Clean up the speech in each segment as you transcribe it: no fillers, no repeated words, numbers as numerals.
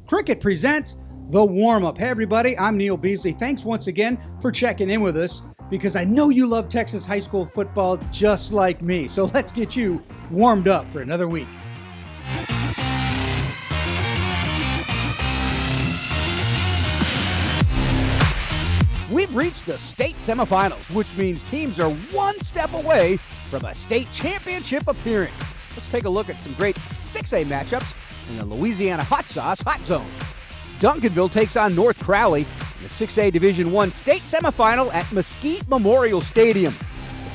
Cricket presents The Warmup. Hey everybody, I'm Neil Beasley. Thanks once again for checking in with us because I know you love Texas high school football just like me. So let's get you warmed up for another week. We've reached the state semifinals, which means teams are one step away from a state championship appearance. Let's take a look at some great 6A matchups in the Louisiana Hot Sauce Hot Zone. Duncanville takes on North Crowley in the 6A Division I state semifinal at Mesquite Memorial Stadium.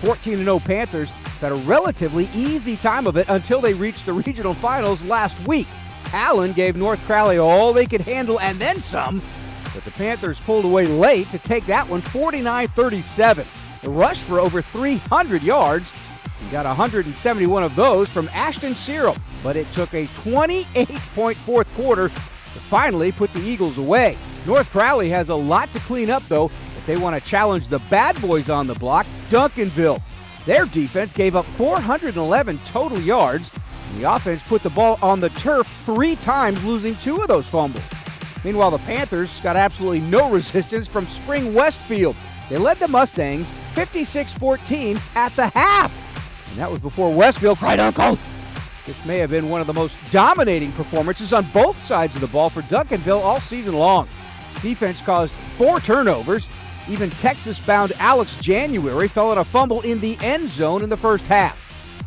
The 14-0 Panthers had a relatively easy time of it until they reached the regional finals last week. Allen gave North Crowley all they could handle and then some, but the Panthers pulled away late to take that one 49-37. They rushed for over 300 yards and got 171 of those from Ashton Cyril, but it took a 28-point fourth quarter to finally put the Eagles away. North Crowley has a lot to clean up, though, if they want to challenge the bad boys on the block, Duncanville. Their defense gave up 411 total yards, and the offense put the ball on the turf 3 times, losing 2 of those fumbles. Meanwhile, the Panthers got absolutely no resistance from Spring Westfield. They led the Mustangs 56-14 at the half. And that was before Westfield cried, "Uncle!" This may have been one of the most dominating performances on both sides of the ball for Duncanville all season long. Defense caused 4 turnovers. Even Texas-bound Alex January fell on a fumble in the end zone in the first half.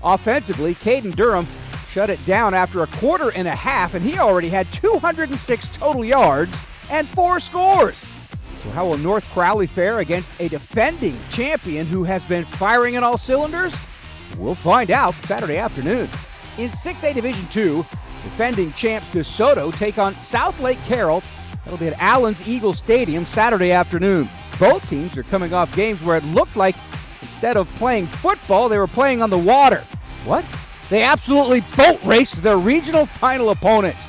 Offensively, Caden Durham shut it down after a quarter and a half, and he already had 206 total yards and 4 scores. So how will North Crowley fare against a defending champion who has been firing on all cylinders? We'll find out Saturday afternoon. In 6A Division II, defending champs DeSoto take on South Lake Carroll. That'll be at Allen's Eagle Stadium Saturday afternoon. Both teams are coming off games where it looked like instead of playing football, they were playing on the water. What? They absolutely boat raced their regional final opponents.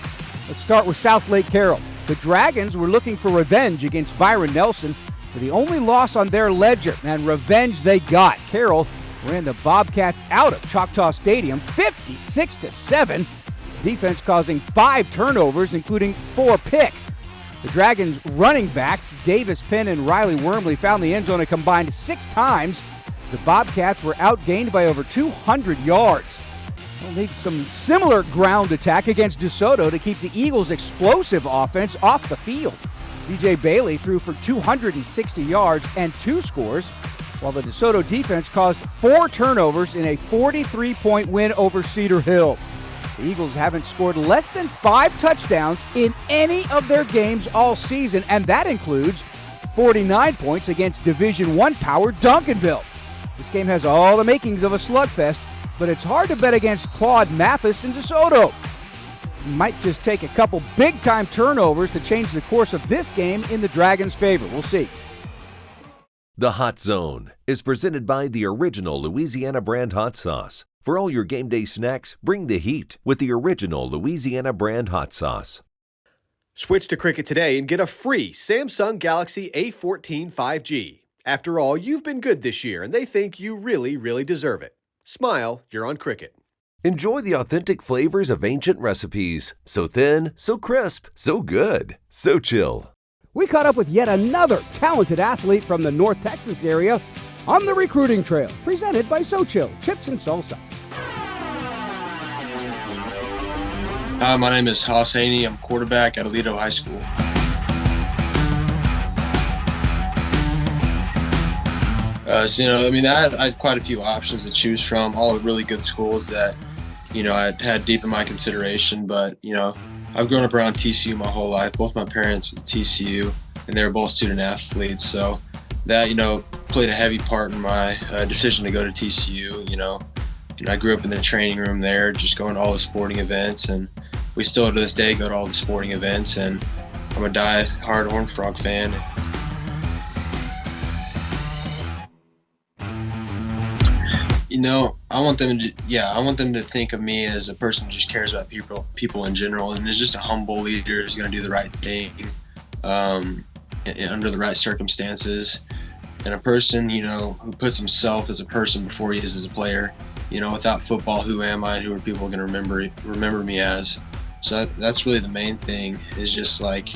Let's start with South Lake Carroll. The Dragons were looking for revenge against Byron Nelson for the only loss on their ledger, and revenge they got. Carroll ran the Bobcats out of Choctaw Stadium 56-7. Defense causing 5 turnovers, including 4 picks. The Dragons' running backs, Davis Penn and Riley Wormley, found the end zone a combined 6 times. The Bobcats were outgained by over 200 yards. They'll need some similar ground attack against DeSoto to keep the Eagles' explosive offense off the field. DJ Bailey threw for 260 yards and 2 scores, while the DeSoto defense caused 4 turnovers in a 43-point win over Cedar Hill. The Eagles haven't scored less than 5 touchdowns in any of their games all season, and that includes 49 points against Division I power Duncanville. This game has all the makings of a slugfest, but it's hard to bet against Claude Mathis and DeSoto. It might just take a couple big-time turnovers to change the course of this game in the Dragons' favor. We'll see. The Hot Zone is presented by the original Louisiana brand hot sauce. For all your game day snacks, bring the heat with the original Louisiana brand hot sauce. Switch to Cricket today and get a free Samsung Galaxy A14 5G. After all, you've been good this year, and they think you really, really deserve it. Smile, you're on Cricket. Enjoy the authentic flavors of ancient recipes. So thin, so crisp, so good, so chill. We caught up with yet another talented athlete from the North Texas area on the recruiting trail, presented by Xochitl, Chips and Salsa. My name is Hauss Hejny. I'm quarterback at Aledo High School. I had quite a few options to choose from, all really good schools that, I had deep in my consideration. But, I've grown up around TCU my whole life. Both my parents were TCU, and they were both student athletes. So that, played a heavy part in my decision to go to TCU. I grew up in the training room there, just going to all the sporting events, and we still to this day go to all the sporting events, and I'm a die-hard Horned Frog fan. I want them to think of me as a person who just cares about people in general, and is just a humble leader who's going to do the right thing under the right circumstances, and a person, who puts himself as a person before he is as a player. Without football, who am I and who are people going to remember me as? So that's really the main thing, is just like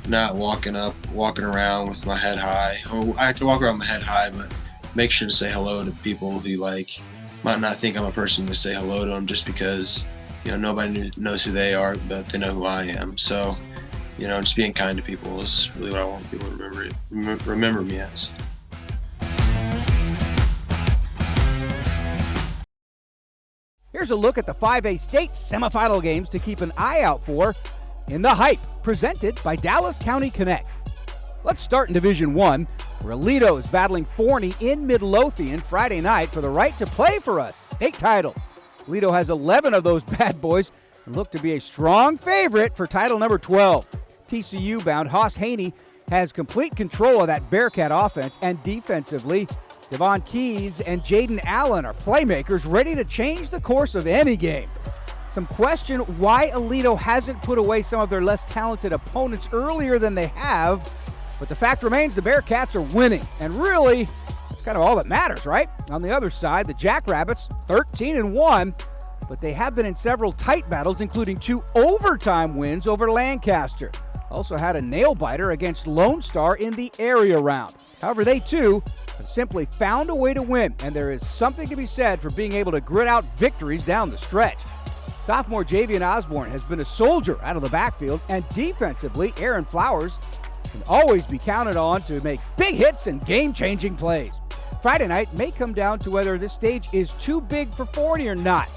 not walking around with my head high. Or I can walk around with my head high, but make sure to say hello to people who like might not think I'm a person to say hello to them, just because, you know, nobody knows who they are, but they know who I am. So, you know, just being kind to people is really what I want people to remember me as. Here's a look at the 5A state semifinal games to keep an eye out for in The Hype, presented by Dallas County Connects. Let's start in Division 1, where Aledo is battling Forney in Midlothian Friday night for the right to play for a state title. Aledo has 11 of those bad boys and look to be a strong favorite for title number 12. TCU-bound Hauss Hejny has complete control of that Bearcat offense, and defensively, Devon Keys and Jaden Allen are playmakers ready to change the course of any game. Some question why Aledo hasn't put away some of their less talented opponents earlier than they have, but the fact remains the Bearcats are winning, and really, it's kind of all that matters, right? On the other side, the Jackrabbits, 13-1, but they have been in several tight battles, including 2 overtime wins over Lancaster. Also had a nail-biter against Lone Star in the area round. However, they too have simply found a way to win, and there is something to be said for being able to grit out victories down the stretch. Sophomore Javian Osborne has been a soldier out of the backfield, and defensively, Aaron Flowers can always be counted on to make big hits and game-changing plays. Friday night may come down to whether this stage is too big for Forney or not.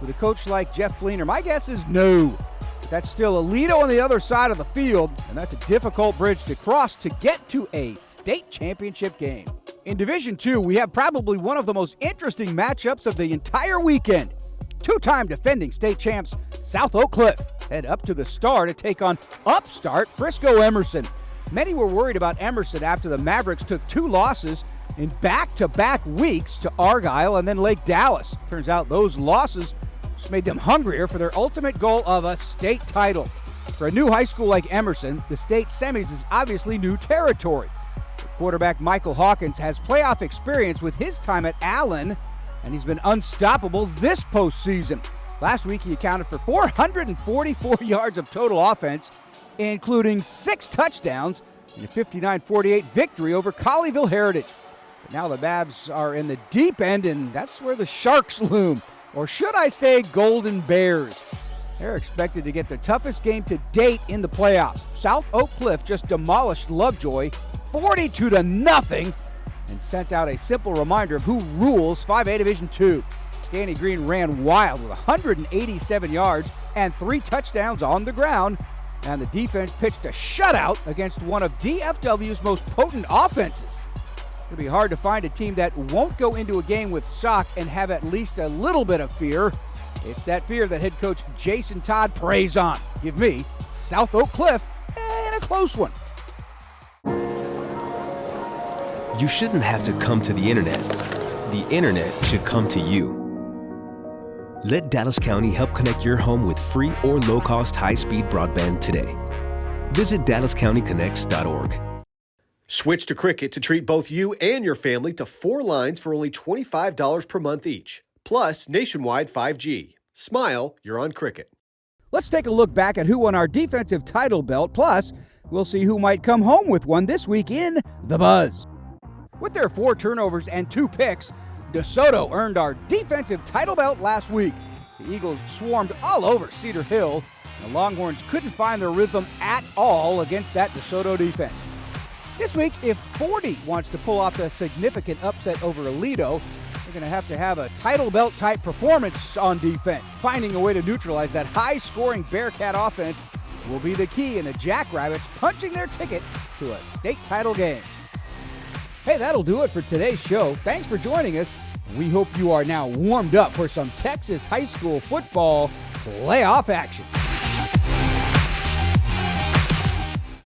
With a coach like Jeff Fleener, my guess is no. But that's still Aledo on the other side of the field, and that's a difficult bridge to cross to get to a state championship game. In Division 2, we have probably one of the most interesting matchups of the entire weekend. Two-time defending state champs South Oak Cliff head up to the Star to take on upstart Frisco Emerson. Many were worried about Emerson after the Mavericks took 2 losses in back-to-back weeks to Argyle and then Lake Dallas. Turns out those losses just made them hungrier for their ultimate goal of a state title. For a new high school like Emerson, the state semis is obviously new territory. The quarterback Michael Hawkins has playoff experience with his time at Allen, and he's been unstoppable this postseason. Last week, he accounted for 444 yards of total offense, including 6 touchdowns in a 59-48 victory over Colleyville Heritage. But now the Babs are in the deep end, and that's where the Sharks loom. Or should I say Golden Bears? They're expected to get the toughest game to date in the playoffs. South Oak Cliff just demolished Lovejoy 42-0 and sent out a simple reminder of who rules 5A Division 2. Danny Green ran wild with 187 yards and 3 touchdowns on the ground, and the defense pitched a shutout against one of DFW's most potent offenses. It's going to be hard to find a team that won't go into a game with shock and have at least a little bit of fear. It's that fear that head coach Jason Todd preys on. Give me South Oak Cliff in a close one. You shouldn't have to come to the internet. The internet should come to you. Let Dallas County help connect your home with free or low-cost high-speed broadband today. Visit DallasCountyConnects.org. Switch to Cricket to treat both you and your family to 4 lines for only $25 per month each, plus nationwide 5G. Smile, you're on Cricket. Let's take a look back at who won our defensive title belt, plus we'll see who might come home with one this week in The Buzz. With their 4 turnovers and 2 picks, DeSoto earned our defensive title belt last week. The Eagles swarmed all over Cedar Hill, and the Longhorns couldn't find their rhythm at all against that DeSoto defense. This week, if Forney wants to pull off a significant upset over Aledo, they're going to have a title belt type performance on defense. Finding a way to neutralize that high-scoring Bearcat offense will be the key in the Jackrabbits punching their ticket to a state title game. Hey, that'll do it for today's show. Thanks for joining us. We hope you are now warmed up for some Texas high school football playoff action.